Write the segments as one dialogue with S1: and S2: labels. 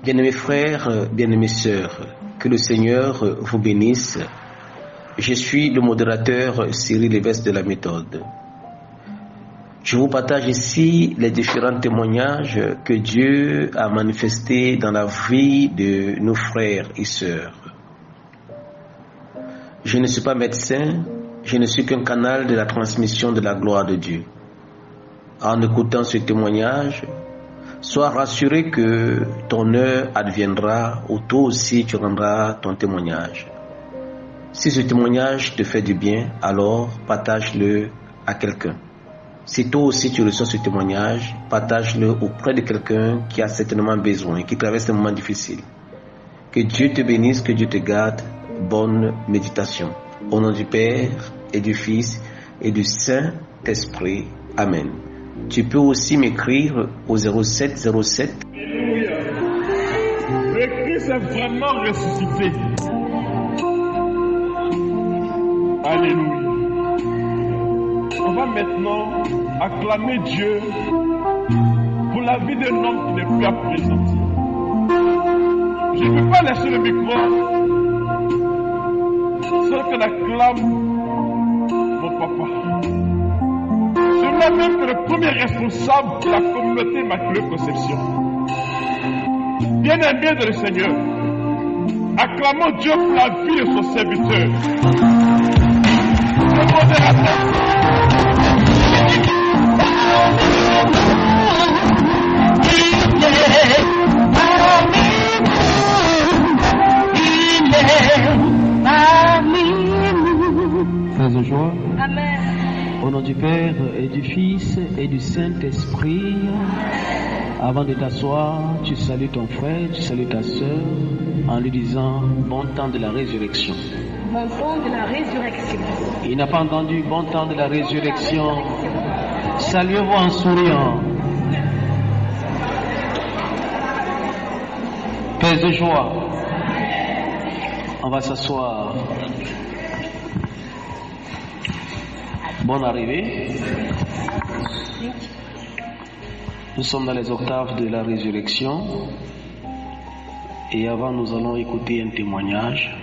S1: Bien-aimés frères, bien-aimées sœurs, que le Seigneur vous bénisse. Je suis le modérateur Cyril Lévesque de la méthode. Je vous partage ici les différents témoignages que Dieu a manifestés dans la vie de nos frères et sœurs. Je ne suis pas médecin, je ne suis qu'un canal de la transmission de la gloire de Dieu. En écoutant ce témoignage, sois rassuré que ton heure adviendra ou toi aussi tu rendras ton témoignage. Si ce témoignage te fait du bien, alors partage-le à quelqu'un. Si toi aussi tu reçois ce témoignage, partage-le auprès de quelqu'un qui a certainement besoin, qui traverse un moment difficile. Que Dieu te bénisse, que Dieu te garde. Bonne méditation. Au nom du Père et du Fils et du Saint-Esprit. Amen. Tu peux aussi m'écrire au 0707.
S2: Alléluia. Le Christ est vraiment ressuscité. Alléluia. On va maintenant acclamer Dieu pour la vie d'un homme qui n'est plus à présenter. Je ne peux pas laisser le micro sans que l'acclame mon papa. Celui-là même que le premier responsable de la communauté Immaculée Conception. Bien-aimé de le Seigneur, acclamons Dieu pour la vie de son serviteur. Le modérateur.
S3: Frères de joie.
S4: Amen.
S3: Au nom du Père et du Fils et du Saint-Esprit, avant de t'asseoir, tu salues ton frère, tu salues ta sœur, en lui disant bon temps de la résurrection.
S4: Bon temps de la résurrection.
S3: Il n'a pas entendu bon temps de la résurrection. Saluez-vous en souriant. Paix de joie. On va s'asseoir. Bonne arrivée. Nous sommes dans les octaves de la résurrection. Et avant, nous allons écouter un témoignage.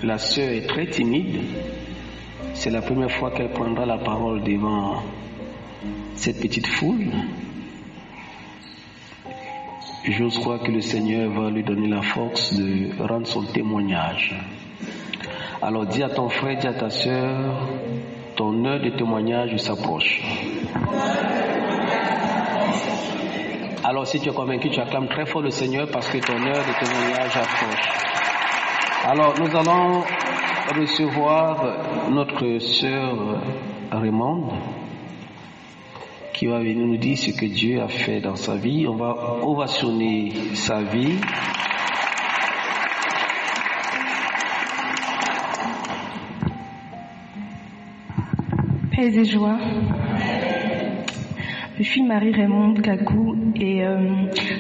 S3: La sœur est très timide. C'est la première fois qu'elle prendra la parole devant cette petite foule. J'ose croire que le Seigneur va lui donner la force de rendre son témoignage. Alors dis à ton frère, dis à ta sœur, ton heure de témoignage s'approche. Alors si tu es convaincu, tu acclames très fort le Seigneur parce que ton heure de témoignage approche. Alors nous allons recevoir notre sœur Raymonde qui va venir nous dire ce que Dieu a fait dans sa vie. On va ovationner sa vie.
S5: Paix et joie. Je suis Marie-Raymonde Kakou et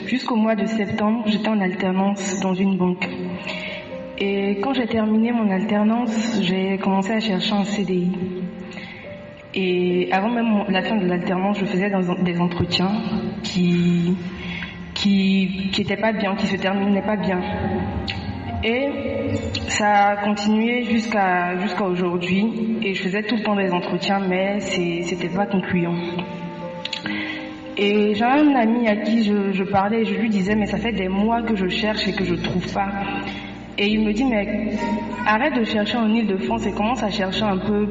S5: jusqu'au mois de septembre, j'étais en alternance dans une banque. Et quand j'ai terminé mon alternance, j'ai commencé à chercher un CDI. Et avant même la fin de l'alternance, je faisais des entretiens qui étaient pas bien, qui se terminaient pas bien. Et ça a continué jusqu'à aujourd'hui. Et je faisais tout le temps des entretiens, mais c'était pas concluant. Et j'ai un ami à qui je parlais et je lui disais, mais ça fait des mois que je cherche et que je trouve pas. Et il me dit, mais arrête de chercher en Île-de-France et commence à chercher un peu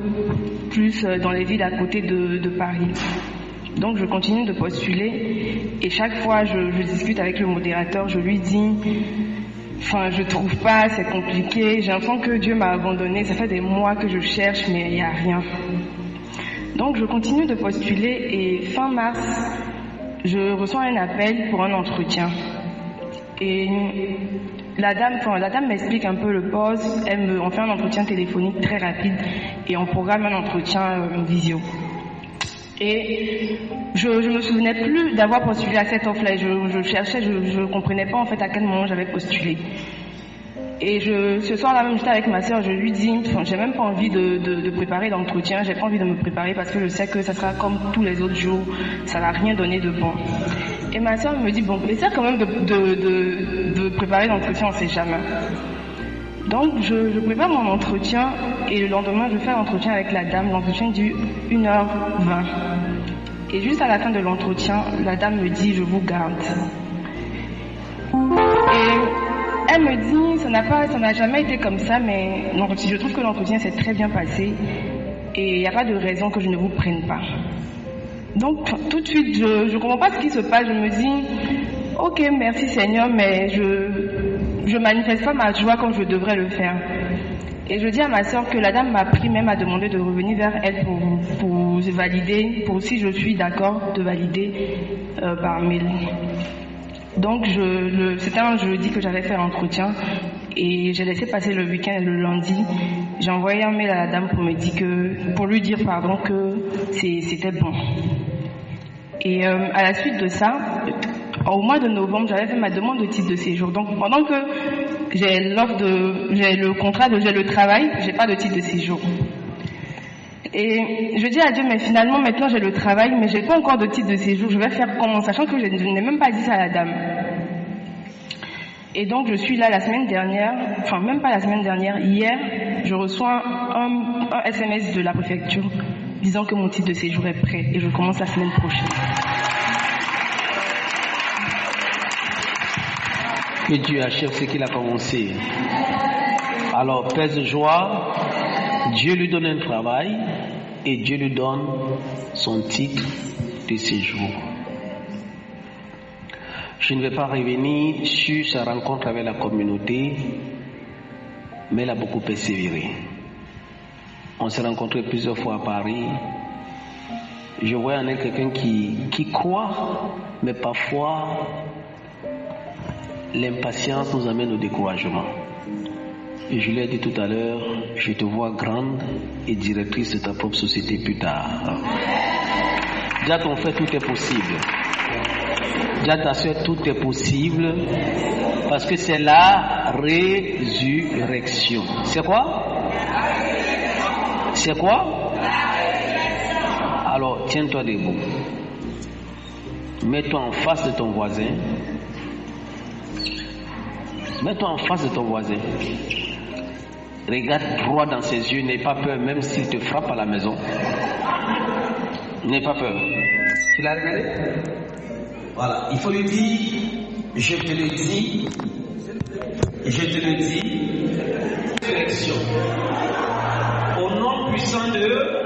S5: plus dans les villes à côté de Paris. Donc je continue de postuler et chaque fois je discute avec le modérateur, je lui dis, je trouve pas, c'est compliqué, j'ai l'impression que Dieu m'a abandonné, ça fait des mois que je cherche mais il n'y a rien. Donc je continue de postuler et fin mars, je reçois un appel pour un entretien. Et la dame m'explique un peu le poste, on fait un entretien téléphonique très rapide et on programme un entretien visio. Et je me souvenais plus d'avoir postulé à cette offre-là. Je cherchais, je comprenais pas en fait à quel moment j'avais postulé. Et ce soir-là même, j'étais avec ma soeur, je lui dis, j'ai même pas envie de préparer l'entretien, j'ai pas envie de me préparer parce que je sais que ça sera comme tous les autres jours, ça va rien donner de bon. Et ma soeur me dit, bon, essaie quand même de préparer l'entretien, on ne sait jamais. Donc je prépare mon entretien et le lendemain je fais l'entretien avec la dame. L'entretien dure 1h20. Et juste à la fin de l'entretien, la dame me dit, je vous garde. Et elle me dit, ça n'a jamais été comme ça, mais je trouve que l'entretien s'est très bien passé et il n'y a pas de raison que je ne vous prenne pas. Donc tout de suite, je ne comprends pas ce qui se passe. Je me dis, ok, merci Seigneur, mais je manifeste pas ma joie comme je devrais le faire. Et je dis à ma soeur que la dame m'a pris même à demander de revenir vers elle pour valider, pour si je suis d'accord de valider par mail. Donc c'était un jeudi que j'avais fait l'entretien et j'ai laissé passer le week-end et le lundi. J'ai envoyé un mail à la dame pour lui dire que c'était bon. Et à la suite de ça, au mois de novembre, j'avais fait ma demande de titre de séjour. Donc pendant que j'ai le travail, j'ai pas de titre de séjour. Et je dis à Dieu, mais finalement, maintenant j'ai le travail, mais j'ai pas encore de titre de séjour. Je vais faire comment, sachant que je n'ai même pas dit ça à la dame. Et donc je suis là la semaine dernière, enfin même pas la semaine dernière, hier, je reçois un SMS de la préfecture disant que mon titre de séjour est prêt et je commence la semaine prochaine.
S3: Que Dieu achève ce qu'il a commencé. Alors, paix de joie, Dieu lui donne un travail et Dieu lui donne son titre de séjour. Je ne vais pas revenir sur sa rencontre avec la communauté, mais elle a beaucoup persévéré. On s'est rencontrés plusieurs fois à Paris. Je vois en elle quelqu'un qui croit, mais parfois l'impatience nous amène au découragement. Et je l'ai dit tout à l'heure, je te vois grande et directrice de ta propre société plus tard. Dis à ton frère, tout est possible. Dis à ta soeur, tout est possible, parce que c'est la résurrection. C'est quoi? C'est quoi? Alors, tiens-toi debout. Mets-toi en face de ton voisin. Mets-toi en face de ton voisin. Regarde droit dans ses yeux. N'aie pas peur, même s'il te frappe à la maison. N'aie pas peur. Tu l'as regardé? Voilà. Il faut lui dire, je te le dis. Je te le dis. Résurrection. Au nom puissant de